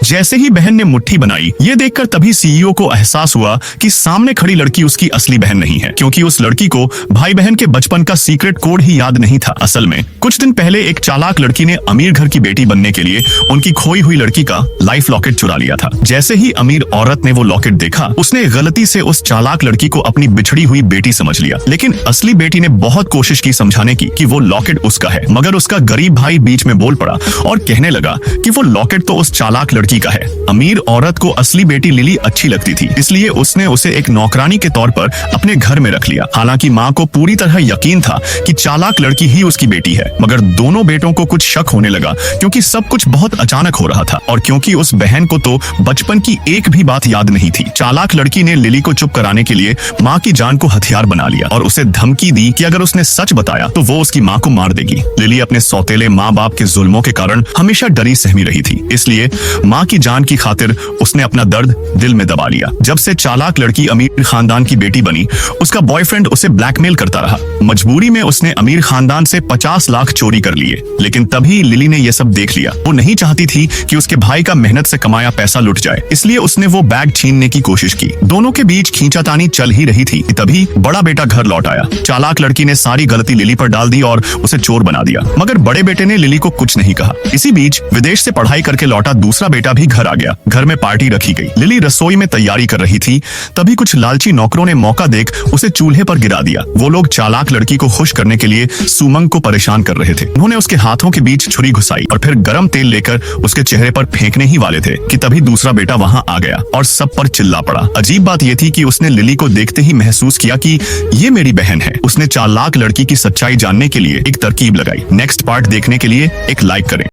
जैसे ही बहन ने मुट्ठी बनाई, ये देखकर तभी सीईओ को एहसास हुआ कि सामने खड़ी लड़की उसकी असली बहन नहीं है, क्योंकि उस लड़की को भाई बहन के बचपन का सीक्रेट कोड ही याद नहीं था। असल में कुछ दिन पहले एक चालाक लड़की ने अमीर घर की बेटी बनने के लिए उनकी खोई हुई लड़की का लाइफ लॉकेट चुरा लिया था। जैसे ही अमीर औरत ने वो लॉकेट देखा, उसने गलती से उस चालाक लड़की को अपनी बिछड़ी हुई बेटी समझ लिया। लेकिन असली बेटी ने बहुत कोशिश की समझाने की कि वो लॉकेट उसका है, मगर उसका गरीब भाई बीच में बोल पड़ा और कहने लगा कि वो लॉकेट तो उस चालाक लड़की का है। अमीर औरत को असली बेटी लिली अच्छी लगती थी, इसलिए उसने उसे एक नौकरानी के तौर पर अपने घर में रख लिया। हालांकि माँ को पूरी तरह यकीन था कि चालाक लड़की ही उसकी बेटी है, मगर दोनों बेटों को कुछ शक होने लगा, क्योंकि सब कुछ बहुत अचानक हो रहा था और क्योंकि उस बहन को तो बचपन की एक भी बात याद नहीं थी। चालाक लड़की ने लिली को चुप कराने के लिए माँ की जान को हथियार बना लिया और उसे धमकी दी कि अगर उसने सच बताया तो वो उसकी माँ को मार देगी। लिली अपने सौतेले माँ बाप के जुल्मों के कारण हमेशा डरी सहमी रही थी, इसलिए माँ की जान की खातिर उसने अपना दर्द दिल में दबा लिया। जब से चालाक लड़की अमीर खानदान की बेटी बनी, उसका बॉयफ्रेंड उसे ब्लैकमेल करता रहा। मजबूरी में उसने अमीर खानदान से 50 लाख चोरी कर लिए, लेकिन तभी लिली ने यह सब देख लिया। वो नहीं चाहती थी कि उसके भाई का मेहनत से कमाया पैसा लुट जाए, इसलिए उसने वो बैग छीनने की कोशिश की। दोनों के बीच खींचातानी चल ही रही थी, तभी बड़ा बेटा घर लौट आया। चालाक लड़की ने सारी गलती लिली पर डाल दी और उसे चोर बना दिया, मगर बड़े बेटे ने लिली को कुछ नहीं कहा। इसी बीच विदेश से पढ़ाई करके लौटा दूसरा बेटा भी घर आ गया। घर में पार्टी रखी गई। लिली रसोई में तैयारी कर रही थी, तभी कुछ लालची नौकरों ने मौका देख उसे चूल्हे पर गिरा दिया। वो लोग चालाक लड़की को खुश करने के लिए सुमंग को परेशान कर रहे थे। उन्होंने उसके हाथों के बीच छुरी घुसाई और फिर गरम तेल लेकर उसके चेहरे पर फेंकने ही वाले थे कि तभी दूसरा बेटा वहां आ गया और सब पर चिल्ला पड़ा। अजीब बात यह थी कि उसने लिली को देखते ही महसूस किया कि ये मेरी बहन है। उसने चालाक लड़की की सच्चाई जानने के लिए एक तरकीब लगाई। नेक्स्ट पार्ट देखने के लिए एक लाइक करें।